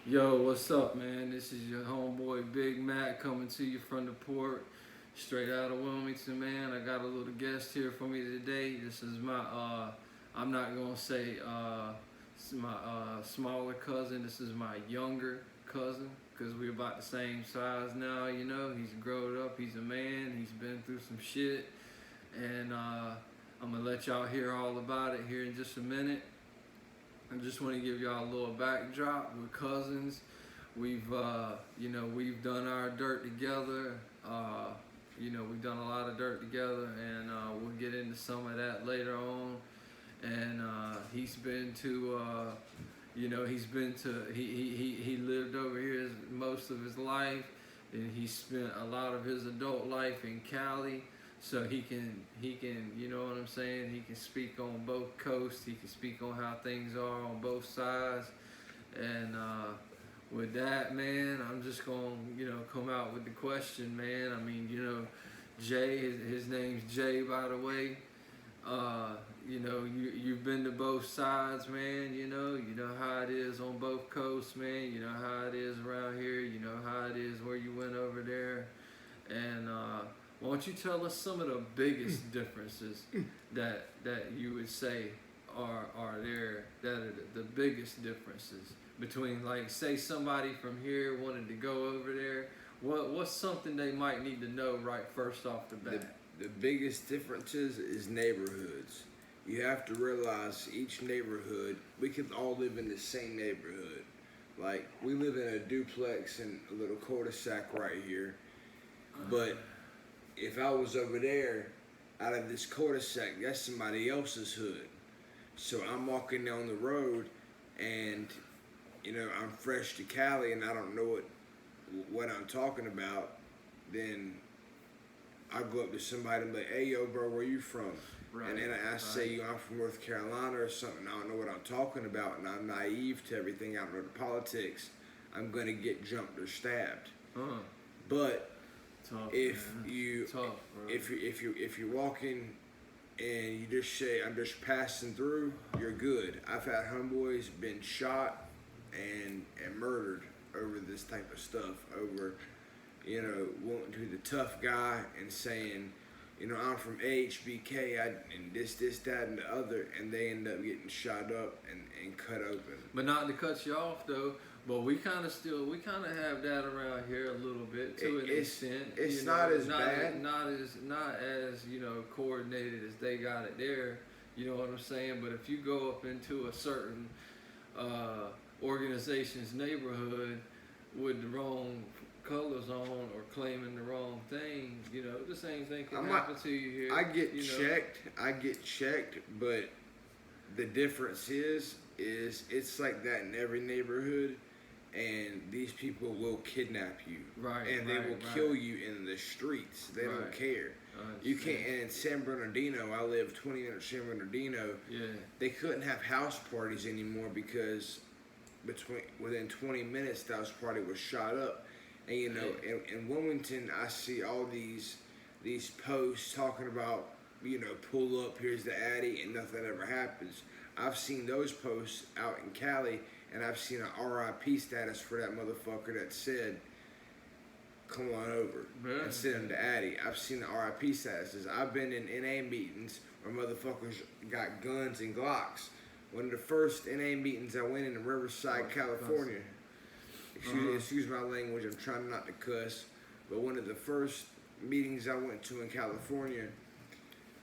Yo, what's up, man? This is your homeboy Big Mac coming to you from the port, straight out of Wilmington, man. I got a little guest here for me today. This is I'm not gonna say my smaller cousin. This is my younger cousin, because we're about the same size now. He's grown up. He's a man. He's been through some shit, and I'm gonna let y'all hear all about it here in just a minute. I just want to give y'all a little backdrop. We're cousins. We've done our dirt together. We've done a lot of dirt together, and we'll get into some of that later on. And he's been to, he's been to, he lived over here most of his life, and he spent a lot of his adult life in Cali. So he can, you know what I'm saying? He can speak on both coasts. He can speak on how things are on both sides. And with that, man, I'm just gonna, come out with the question, man. I mean, Jay, his name's Jay, by the way. You've been to both sides, man. You know how it is on both coasts, man. You know how it is around here. You know how it is where you went over there. And why don't you tell us some of the biggest differences that you would say are there, that are the biggest differences between, like, say somebody from here wanted to go over there. What's something they might need to know right first off the bat? The biggest differences is neighborhoods. You have to realize each neighborhood, we could all live in the same neighborhood. Like, we live in a duplex in a little cul-de-sac right here. But if I was over there, out of this cul-de-sac, that's somebody else's hood. So I'm walking down the road, and I'm fresh to Cali, and I don't know what I'm talking about. Then I go up to somebody and be like, "Hey, yo, bro, where you from?" Right. And then I say, "I'm from North Carolina or something." I don't know what I'm talking about, and I'm naive to everything. I don't know the politics. I'm gonna get jumped or stabbed. But Tough, if man. you Tough, bro. if you're walking and you just say, "I'm just passing through," you're good. I've had homeboys been shot and murdered over this type of stuff, over wanting to be the tough guy and saying, "I'm from AHBK, and this, that, and the other," and they end up getting shot up and cut open. But not to cut you off though, but we kind of have that around here a little bit to an extent. It's not as bad. Not as coordinated as they got it there. You know what I'm saying? But if you go up into a certain organization's neighborhood with the wrong colors on or claiming the wrong thing, the same thing can happen to you here. I get checked, but the difference is it's like that in every neighborhood, and these people will kidnap you, right? And they will kill you in the streets. They don't care. You can't. And in San Bernardino, I live 20 minutes from San Bernardino. Yeah. They couldn't have house parties anymore because within 20 minutes, the house party was shot up. And in Wilmington, I see all these posts talking about, pull up, here's the Addy, and nothing ever happens. I've seen those posts out in Cali, and I've seen an RIP status for that motherfucker that said, "Come on over," and send him to Addy. I've seen the RIP statuses. I've been in NA meetings where motherfuckers got guns and Glocks. One of the first NA meetings I went in Riverside, California. Excuse my language, I'm trying not to cuss, but one of the first meetings I went to in California,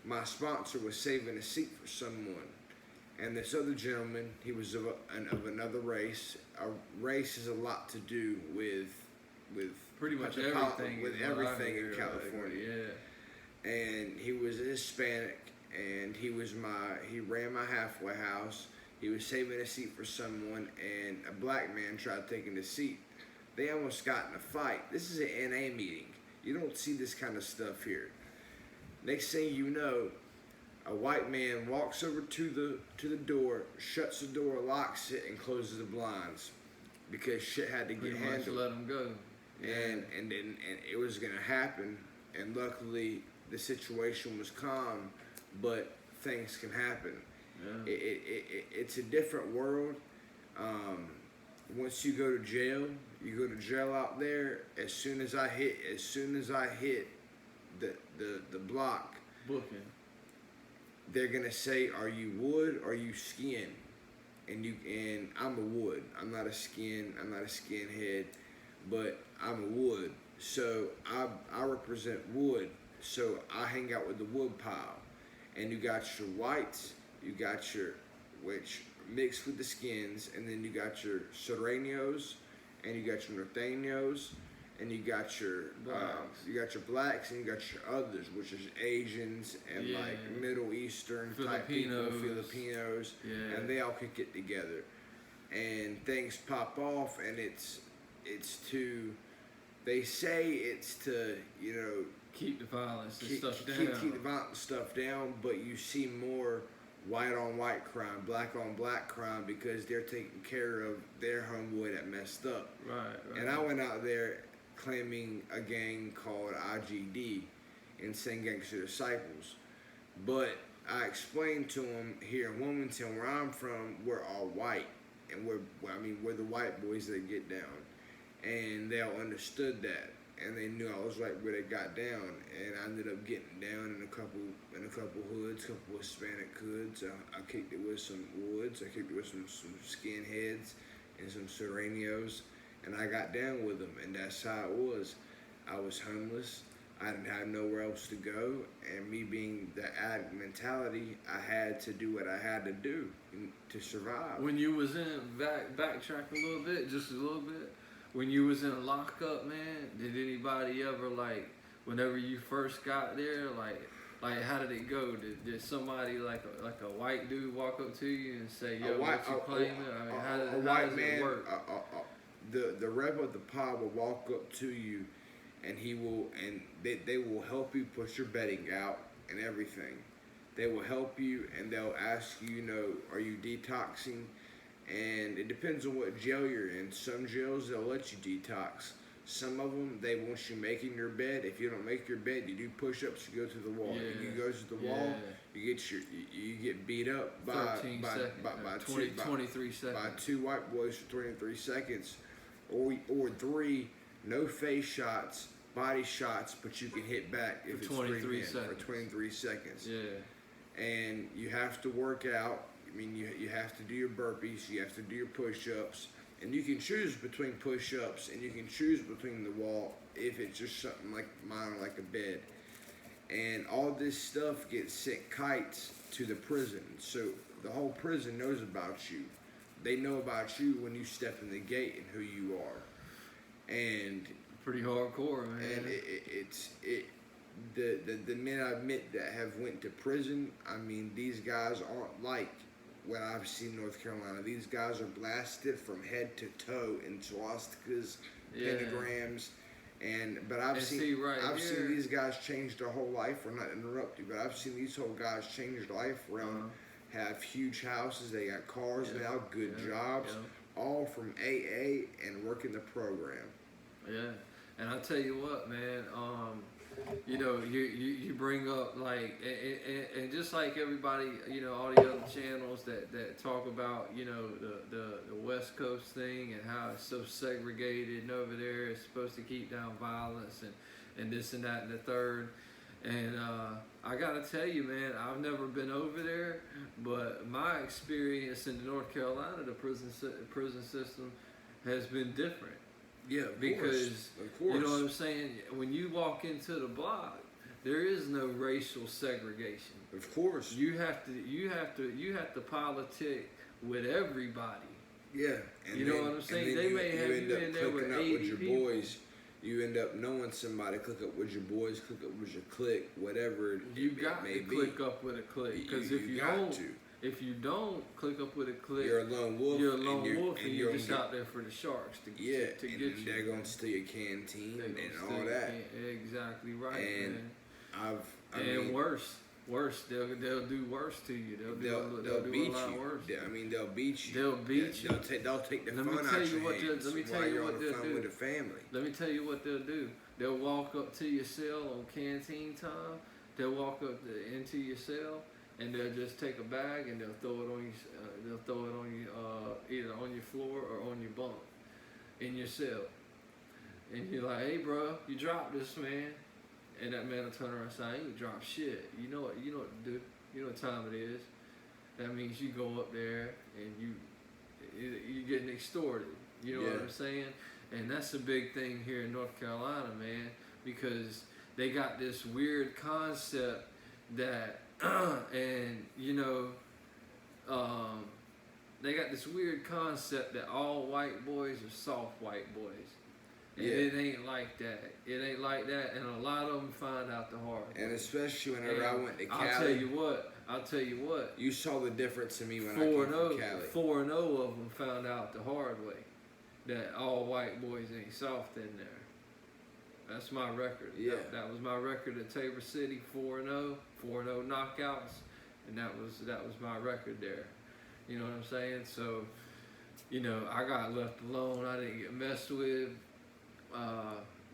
my sponsor was saving a seat for someone, and this other gentleman, he was of another race. A race has a lot to do with pretty much everything in California. Yeah. And he was Hispanic, and he ran my halfway house. He was saving a seat for someone, and a black man tried taking the seat. They almost got in a fight. This is an NA meeting. You don't see this kind of stuff here. Next thing you know, a white man walks over to the door, shuts the door, locks it, and closes the blinds because shit had to get handled. Let him go. Yeah. And it was gonna happen, and luckily the situation was calm, but things can happen. Yeah. It's a different world. once you go to jail, you go to jail out there. As soon as I hit the block, Booking. they're gonna say, "Are you wood? Or are you skin?" And I'm a wood. I'm not a skinhead, but I'm a wood. So I represent wood. So I hang out with the wood pile. And you got your whites, you got your which mixed with the skins, and then you got your serranos, and you got your norteños, and you got your blacks, and you got your others, which is Asians and like Middle Eastern type people, Filipinos, and they all can get together, and things pop off, and it's to, they say it's to, you know, keep the violence and stuff down. Keep the violent stuff down, but you see more white on white crime, black on black crime, because they're taking care of their homeboy that messed up. Right. And I went out there claiming a gang called IGD, Insane Gangster Disciples. But I explained to them here in Wilmington, where I'm from, we're all white, and we're the white boys that get down, and they all understood that. And they knew I was right where they got down, and I ended up getting down in a couple hoods, couple Hispanic hoods. I kicked it with some woods, I kicked it with some skinheads and some serranos, and I got down with them, and that's how it was. I was homeless, I didn't have nowhere else to go, and me being the addict mentality, I had to do what I had to do to survive. When you was in, backtrack a little bit, just a little bit. When you was in a lockup, man, did anybody ever, like, whenever you first got there, like how did it go? Did somebody like a white dude walk up to you and say, "Yo, what you claiming?" I mean, how does it work? The rep of the pod will walk up to you, and they will help you put your bedding out and everything. They will help you, and they'll ask you, you know, are you detoxing? And it depends on what jail you're in. Some jails, they'll let you detox. Some of them, they want you making your bed. If you don't make your bed, you do push-ups, you go to the wall. If you go to the wall, you get beat up by 23 seconds. By two white boys for 23 seconds. Or three, no face shots, body shots, but you can hit back if it's 23 seconds. For 23 seconds. Yeah. And you have to work out. I mean, you have to do your burpees, you have to do your push-ups, and you can choose between push-ups, and you can choose between the wall if it's just something like mine, like a bed. And all this stuff gets sent kites to the prison, so the whole prison knows about you. They know about you when you step in the gate and who you are. And pretty hardcore, man. And the men I met that have went to prison, I mean, these guys aren't like what I've seen in North Carolina. These guys are blasted from head to toe in swastikas, pentagrams, but I've seen these guys change their whole life. We're not interrupting, but I've seen these whole guys change their life around, have huge houses, they got cars now, good jobs, all from AA and working the program. Yeah, and I tell you what, man, you know, you bring up, like, and just like everybody, you know, all the other channels that talk about, you know, the West Coast thing and how it's so segregated and over there, it's supposed to keep down violence and this and that and the third. And I gotta tell you, man, I've never been over there, but my experience in North Carolina, the prison system has been different. Yeah, because you know what I'm saying. When you walk into the block, there is no racial segregation. Of course, you have to politic with everybody. Yeah, and you know what I'm saying. They may have you in there with 80 people. Boys. You end up knowing somebody. Click up with your boys. Click up with your clique. Whatever you got to click up with a clique. Because if you don't click up with a clique, you're a lone wolf. You're a lone wolf, and you're just out there for the sharks to get you. They're gonna steal your canteen and all that. Exactly right, and man. I mean, worse. They'll do worse to you. They'll do beat a lot you. worse. I mean, they'll beat you. They'll beat you. They'll take the fun out of your hands. Let me tell you what they'll do. With the family. Let me tell you what they'll do. They'll walk up to your cell on canteen time. They'll walk up into your cell, and they'll just take a bag and they'll throw it on you. They'll throw it on you, either on your floor or on your bunk in your cell. And you're like, hey, bro, you dropped this, man. And that man will turn around and say, I ain't drop shit. You know what to do. You know what time it is. That means you go up there and you're getting extorted. You know what I'm saying? And that's a big thing here in North Carolina, man, because they got this weird concept that, and they got this weird concept that all white boys are soft white boys. And it ain't like that. It ain't like that, and a lot of them find out the hard way. And especially whenever I went to Cali. I'll tell you what. You saw the difference in me when I came from Cali. 4-0 of them found out the hard way that all white boys ain't soft in there. That's my record. Yeah. That was my record at Tabor City, 4-0 knockouts, and that was my record there. You know what I'm saying? So, I got left alone. I didn't get messed with.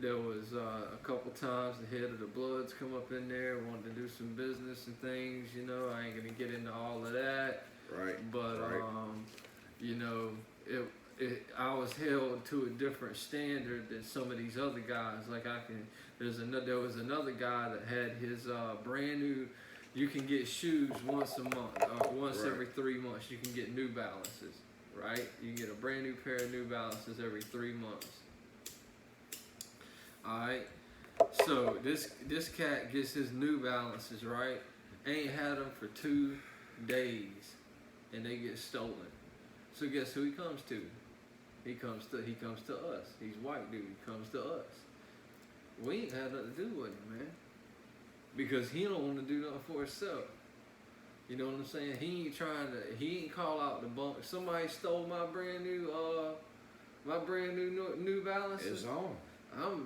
There was a couple times the head of the Bloods come up in there, wanted to do some business and things. I ain't gonna get into all of that. Right. But I was held to a different standard than some of these other guys. Like there was another guy that had his brand new. You can get shoes once a month, or once every 3 months. You can get New Balances, right? You can get a brand new pair of New Balances every 3 months. All right. So this cat gets his New Balances, right? Ain't had them for 2 days, and they get stolen. So guess who he comes to? He comes to us. He's white dude. He comes to us. We ain't had nothing to do with him, man, because he don't want to do nothing for himself. You know what I'm saying? He ain't call out the bunk. Somebody stole my brand new New Balances. It's on. I'm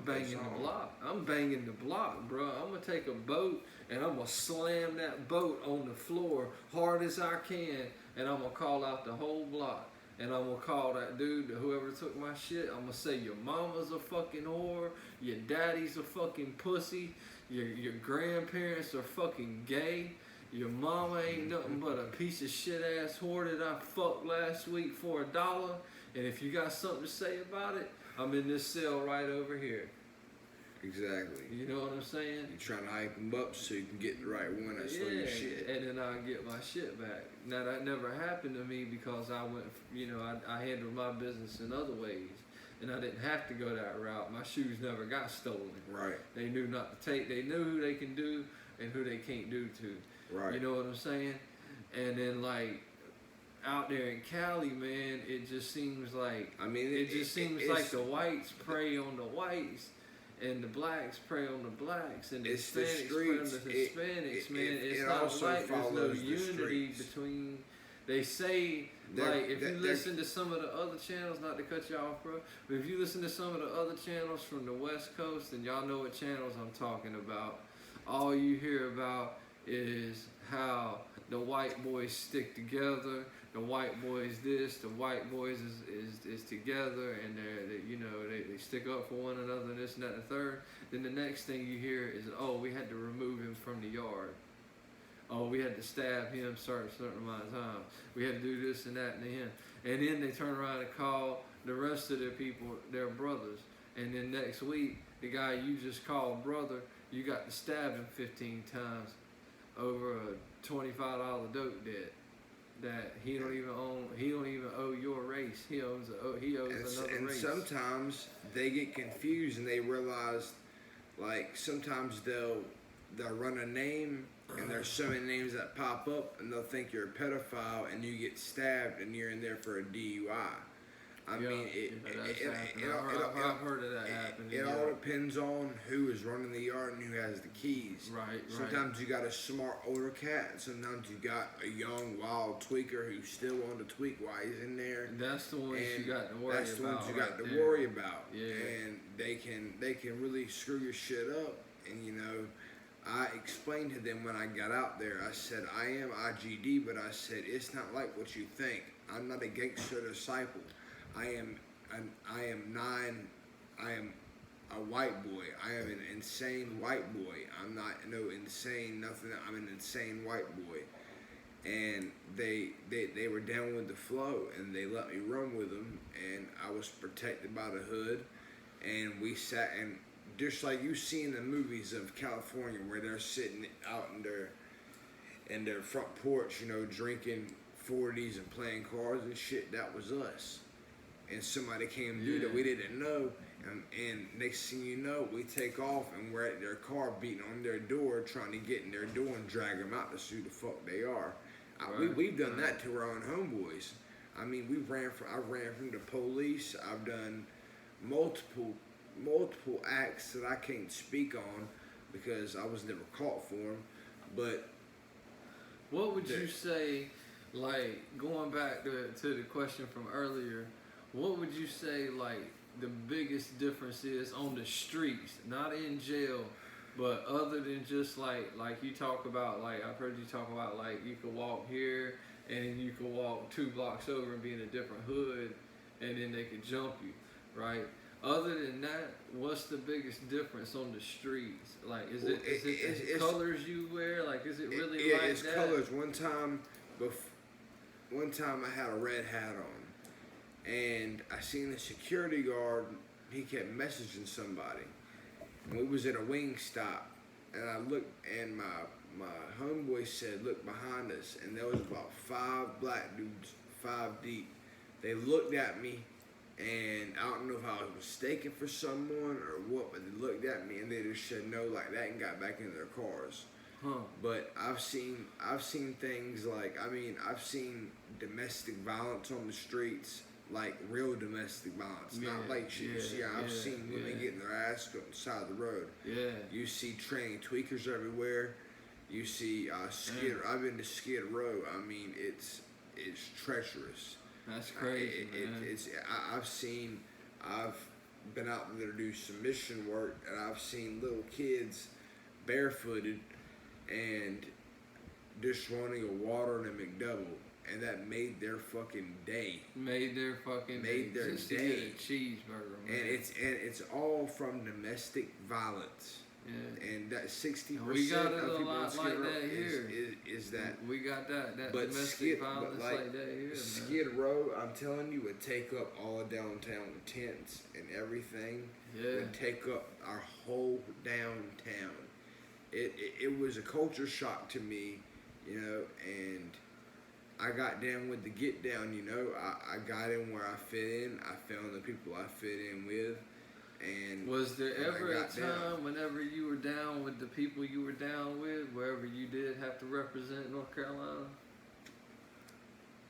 banging the block. I'm banging the block, bro. I'm gonna take a boat and I'm gonna slam that boat on the floor hard as I can, and I'm gonna call out the whole block. And I'm gonna call that dude, whoever took my shit, I'm gonna say your mama's a fucking whore, your daddy's a fucking pussy, your grandparents are fucking gay, your mama ain't nothing but a piece of shit ass whore that I fucked last week for $1. And if you got something to say about it, I'm in this cell right over here. Exactly. You know what I'm saying? You're trying to hype them up so you can get the right one that stole your shit. And then I'll get my shit back. Now, that never happened to me because I went, I handled my business in other ways. And I didn't have to go that route. My shoes never got stolen. Right. They knew not to take. They knew who they can do and who they can't do to. Right. You know what I'm saying? And then, out there in Cali, man, it just seems like it seems like the whites prey on the whites, and the blacks prey on the blacks, and the Hispanics prey on the Hispanics. It's not like there's no unity between. They say if you listen to some of the other channels, not to cut you off, bro, but if you listen to some of the other channels from the West Coast, and y'all know what channels I'm talking about, all you hear about is how the white boys stick together. The white boys this, the white boys is together, and they stick up for one another, and this and that and the third. Then the next thing you hear is, oh, we had to remove him from the yard. Oh, we had to stab him certain amount of times. We had to do this and that and him. And then they turn around and call the rest of their people their brothers. And then next week, the guy you just called brother, you got to stab him 15 times over a $25 dope debt that he don't even owe your race. He owes another race. And sometimes they get confused and they realize, sometimes they'll run a name and there's so many names that pop up and they'll think you're a pedophile and you get stabbed and you're in there for a DUI. I've heard of that happening. It all depends on who is running the yard and who has the keys. Right. Sometimes you got a smart older cat. Sometimes you got a young wild tweaker who's still on the tweak while he's in there. That's the ones you got to worry about. That's the ones you got to worry about. Yeah. And they can really screw your shit up. And I explained to them when I got out there. I said I am IGD, but I said it's not like what you think. I'm not a gangster disciple. I am a white boy. I am an insane white boy. I'm not no insane nothing. I'm an insane white boy. And they were down with the flow, and they let me run with them, and I was protected by the hood, and we sat, and just like you see in the movies of California where they're sitting out in their front porch, you know, drinking 40s and playing cards and shit, that was us. And somebody came through that we didn't know, and next thing you know, we take off and we're at their car beating on their door, trying to get in their door and drag them out to see who the fuck they are. We've done that to our own homeboys. I mean, I ran from the police. I've done multiple acts that I can't speak on because I was never caught for them. But what would you say, like going back to the question from earlier? What would you say, like, the biggest difference is on the streets, not in jail, but other than just like you talk about, like I've heard you talk about, like you could walk here and then you could walk 2 blocks over and be in a different hood, and then they could jump you, right? Other than that, what's the biggest difference on the streets? Like, is it colors you wear? Like, is it really like that? It's colors. One time I had a red hat on. And I seen the security guard, he kept messaging somebody. And we was at a wing stop, and I looked, and my homeboy said, look behind us, and there was about 5 black dudes, 5 deep. They looked at me, and I don't know if I was mistaken for someone or what, but they looked at me and they just said no like that and got back into their cars. But I've seen things like, I mean, I've seen domestic violence on the streets. Like real domestic violence, not like shit you see. I've seen women getting their ass cut on the side of the road. Yeah. You see train tweakers everywhere. You see Skid. I've been to Skid Row. I mean, it's treacherous. That's crazy, man. I've been out there to do submission work, and I've seen little kids barefooted and just wanting a water and a McDouble. And that made their fucking day. Made their just day. To get a cheeseburger, man. And it's all from domestic violence. Yeah. And that 60% we got it of a people lot like that here. Is that we got that domestic violence like that here. Skid Row, I'm telling you, would take up all of downtown tents and everything. Yeah. Would take up our whole downtown. It was a culture shock to me, you know, and I got down with the get down, you know. I got in where I fit in. I found the people I fit in with. And was there ever a time whenever you were down with the people you were down with, wherever you did have to represent North Carolina?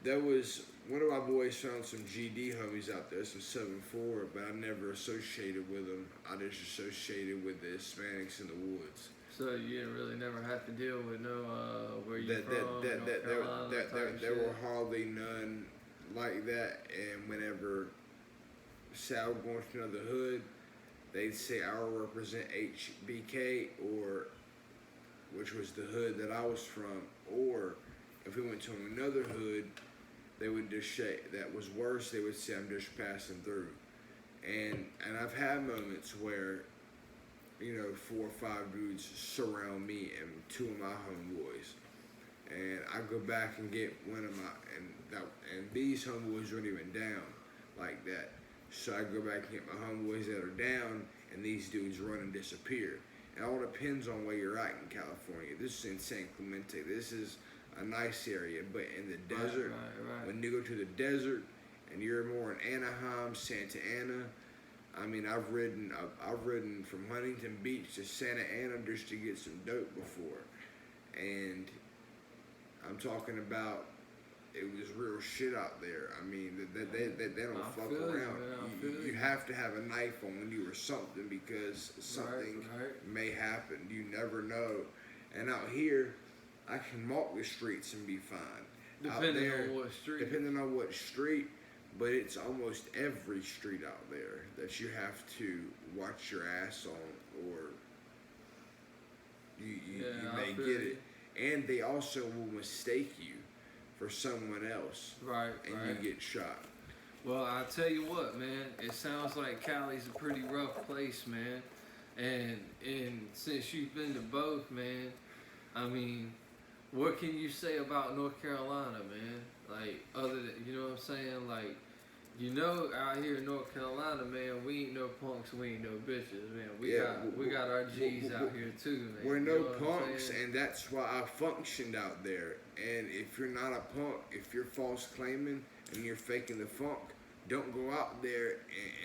There was, one of my boys found some GD homies out there, some 7'4", but I never associated with them. I just associated with the Hispanics in the woods. So you didn't really never have to deal with no where you from, there were hardly none like that. And whenever say I was going to another hood, they'd say I will represent HBK, or which was the hood that I was from. Or if we went to another hood, they would just say that was worse. They would say I'm just passing through. And I've had moments where, you know, 4 or 5 dudes surround me and 2 of my homeboys, and I go back and get one of my, and these homeboys weren't even down like that. So I go back and get my homeboys that are down, and these dudes run and disappear. It all depends on where you're at in California. This is in San Clemente. This is a nice area, but in the desert, when you go to the desert and you're more in Anaheim, Santa Ana. I mean, I've ridden from Huntington Beach to Santa Ana just to get some dope before, and I'm talking about it was real shit out there. I mean, they don't fuck around. You have to have a knife on you or something because something may happen. You never know. And out here, I can walk the streets and be fine. Depending on what street. But it's almost every street out there that you have to watch your ass on, or you may get it. And they also will mistake you for someone else. Right. And you get shot. Well, I tell you what, man. It sounds like Cali's a pretty rough place, man. And since you've been to both, man, I mean, what can you say about North Carolina, man? Like, other than, you know what I'm saying? Like, out here in North Carolina, man, we ain't no punks, we ain't no bitches, man. We got our G's out here too, man. We're You no know what I'm punks, saying? and that's why I functioned out there. And if you're not a punk, if you're false claiming and you're faking the funk, don't go out there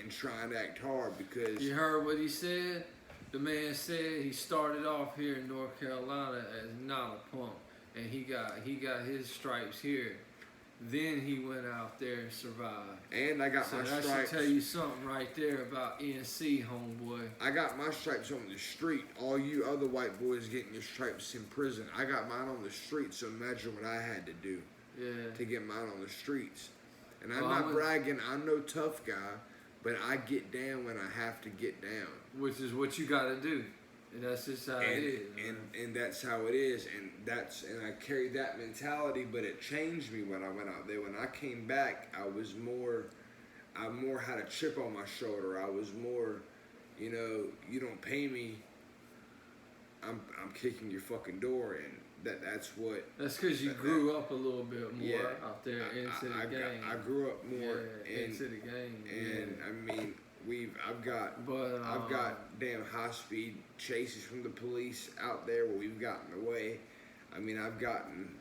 and try and act hard, because You heard what he said? The man said he started off here in North Carolina as not a punk, and he got his stripes here. Then he went out there and survived. and I got So my that stripes. should tell you something right there about NC, homeboy. I got my stripes on the street. All you other white boys getting your stripes in prison. I got mine on the street, so imagine what I had to do Yeah. to get mine on the streets. And I'm Well, not bragging, I'm no tough guy, but I get down when I have to get down. Which is what you got to do, and that's just how it is. And that's how it is, and I carried that mentality, but it changed me when I went out there. When I came back, I more had a chip on my shoulder. I was more, you don't pay me, I'm kicking your fucking door, and that's what. That's because you grew up a little bit more out there into the game. I grew up more into the game. and I mean, I've got damn high speed chases from the police out there where we've gotten away. I mean, I've gotten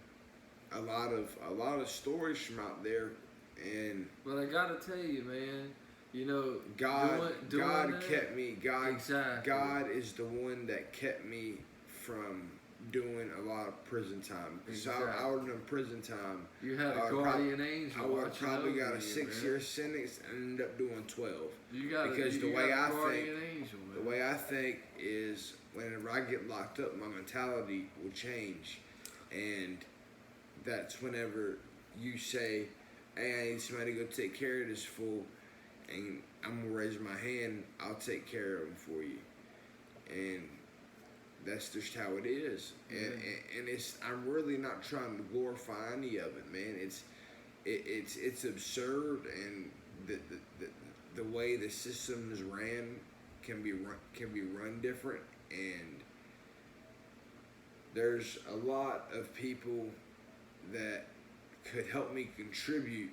a lot of stories from out there, and But I gotta tell you, man, God doing that, kept me. Exactly. God is the one that kept me from doing a lot of prison time. So I would have done prison time. You had a guardian angel. I would have watching probably over got a you, 6-year man. sentence and ended up doing 12. Because the way I think, angel, man. the way I think is whenever I get locked up, my mentality will change, and that's whenever you say, "Hey, I need somebody to go take care of this fool," and I'm gonna raise my hand. I'll take care of him for you, and that's just how it is. And I'm really not trying to glorify any of it, man. It's absurd, and the way the system is ran can be run different, and there's a lot of people that could help me contribute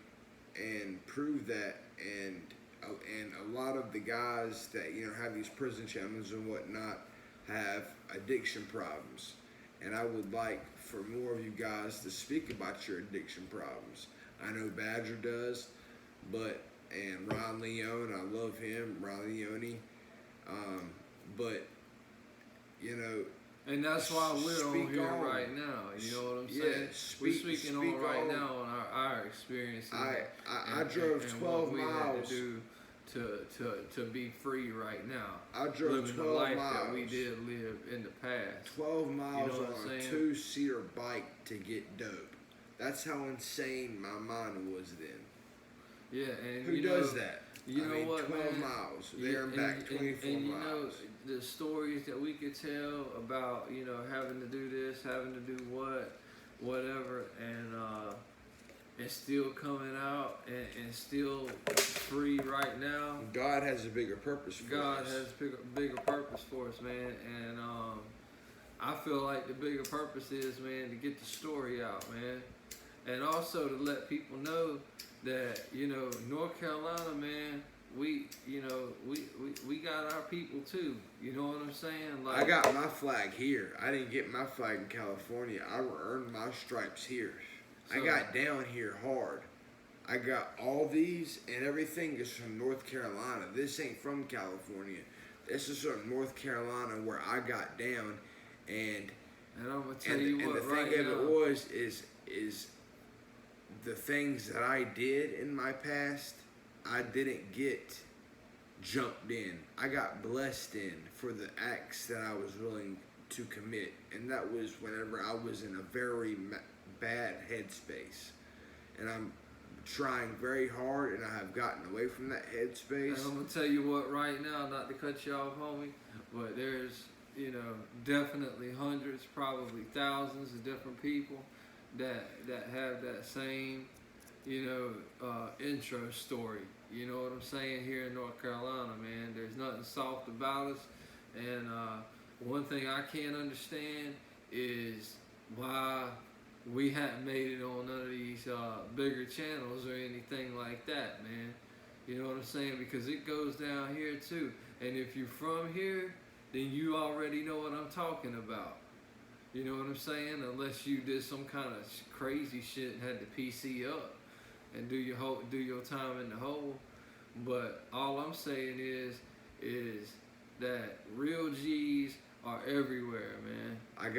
and prove that, and a lot of the guys that have these prison challenges and whatnot have addiction problems, and I would like for more of you guys to speak about your addiction problems. I know Badger does, and Ron Leone, I love him, Ron Leone, but And that's why we're on here on. right now. You know what I'm Yeah, saying? We're speaking on right on. now on our experiences. I drove and 12 what we miles. had to do to be free right now. I drove living 12 the life miles. that we did live in the past. 12 miles You know what on I'm a saying? 2-seater bike to get dope. That's how insane my mind was then. Yeah, and Who does that? You know what, 12 man? miles there and back, 24 and miles. The stories that we could tell about having to do this, having to do whatever, and still coming out and still free right now. God has a bigger purpose for God us. has bigger purpose for us, man, and I feel like the bigger purpose is, man, to get the story out, man, and also to let people know that North Carolina, man, we got our people too. You know what I'm saying? Like, I got my flag here. I didn't get my flag in California. I earned my stripes here. I got down here hard. I got all these, and everything is from North Carolina. This ain't from California. This is from North Carolina where I got down, and I'm gonna tell you and what, the right thing of now, it was is the things that I did in my past, I didn't get jumped in. I got blessed in for the acts that I was willing to commit, and that was whenever I was in a very bad headspace, and I'm trying very hard, and I have gotten away from that headspace. And I'm gonna tell you what, right now, not to cut you off, homie, but there's definitely hundreds, probably thousands of different people that have that same intro story. You know what I'm saying? Here in North Carolina, man, there's nothing soft about us. And one thing I can't understand is why we haven't made it on none of these bigger channels or anything like that, man. You know what I'm saying? Because it goes down here too. And if you're from here, then you already know what I'm talking about. You know what I'm saying? Unless you did some kind of crazy shit and had the PC up and do your time in the hole. But all I'm saying is that real G's are everywhere, man. I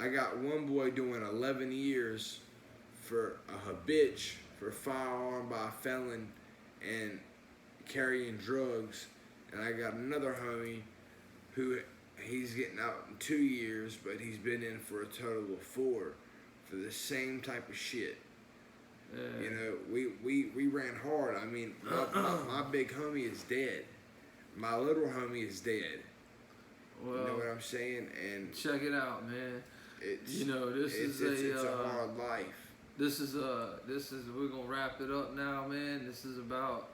got one boy doing 11 years for a habitch for firearm by a felon and carrying drugs, and I got another homie who he's getting out in 2 years, but he's been in for a total of 4 for the same type of shit. Yeah. You know, we ran hard. I mean, my big homie is dead. My little homie is dead. Well, you know what I'm saying? And check it out, man. It's It's a hard life. This is we're gonna wrap it up now, man. This is about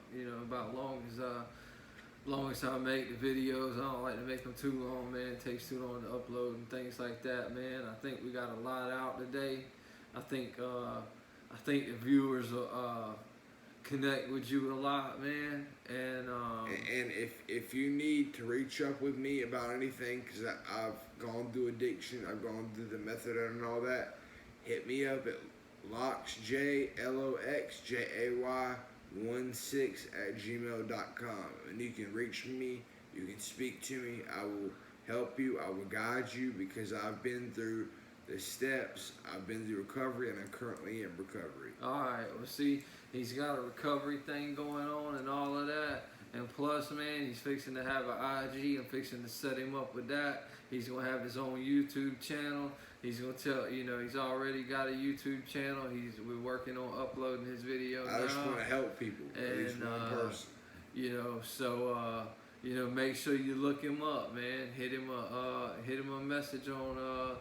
long as I make the videos. I don't like to make them too long, man. It takes too long to upload and things like that, man. I think we got a lot out today. I think the viewers will connect with you a lot, man. And if you need to reach up with me about anything, because I've gone through addiction, I've gone through the methadone and all that, hit me up at loxjay16@gmail.com, and you can reach me, you can speak to me. I will help you, I will guide you, because I've been through the steps, I've been through recovery, and I'm currently in recovery. Alright, well, see, he's got a recovery thing going on and all of that. And plus, man, he's fixing to have an IG. I'm fixing to set him up with that. He's going to have his own YouTube channel. He's going to he's already got a YouTube channel. We're working on uploading his videos I just now. want to help people, at least one person. Make sure you look him up, man. Hit him a message on on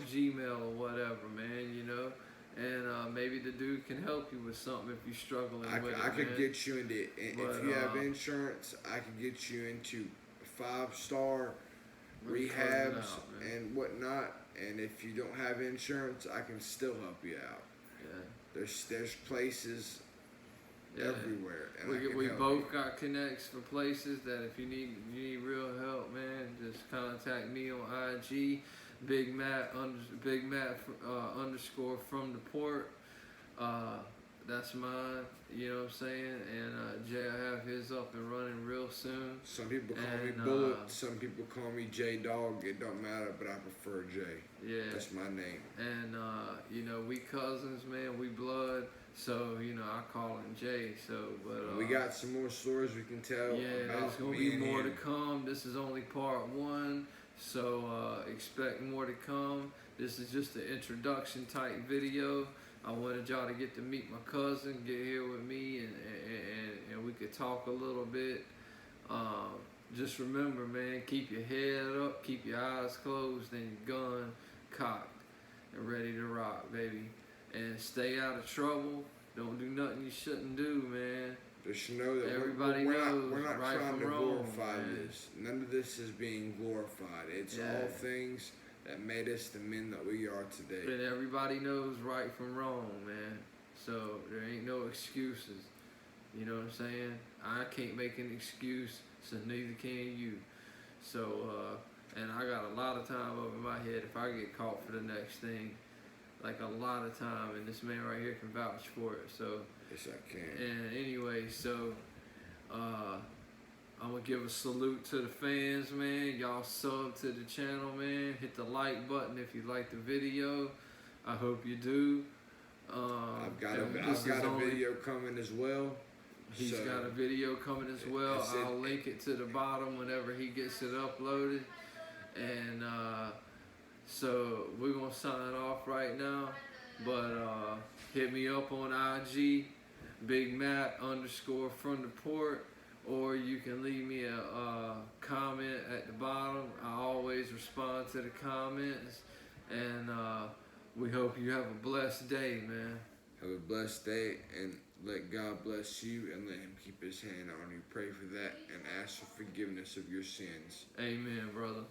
Gmail or whatever, man. And maybe the dude can help you with something if you're struggling with it. I could get you into, if you have insurance, I could get you into 5-star rehabs and whatnot. And if you don't have insurance, I can still help you out. Yeah. There's places everywhere. And we both got connects for places that if you need real help, man, just contact me on IG. Big Matt underscore from the port. That's mine. You know what I'm saying? And Jay, I have his up and running real soon. Some people call me Bullet. Some people call me J Dog. It don't matter, but I prefer Jay. Yeah. That's my name. And we cousins, man. We blood. So I call him Jay. So, but we got some more stories we can tell. Yeah, there's gonna be more to come. This is only part 1. So expect more to come. This is just an introduction type video. I wanted y'all to get to meet my cousin, get here with me, and we could talk a little bit. Just remember, man, keep your head up, keep your eyes closed, and your gun cocked and ready to rock, baby. And stay out of trouble. Don't do nothing you shouldn't do, man. Just know that everybody knows we're not right trying to wrong, glorify man. this. None of this is being glorified. It's all things that made us the men that we are today. And everybody knows right from wrong, man. So there ain't no excuses. You know what I'm saying? I can't make an excuse, so neither can you. So, and I got a lot of time over my head if I get caught for the next thing. Like a lot of time, and this man right here can vouch for it. So yes, I can. And anyway, so I'm gonna give a salute to the fans, man. Y'all sub to the channel, man. Hit the like button if you like the video. I hope you do. I've got a video coming as well. He's got a video coming as well. I'll link it to the bottom whenever he gets it uploaded. And so we're gonna sign off right now, but hit me up on IG, Big Matt underscore from the port, or you can leave me a comment at the bottom. I always respond to the comments, and we hope you have a blessed day, man. Have a blessed day, and let God bless you and let Him keep His hand on you. Pray for that and ask for forgiveness of your sins. Amen, brother.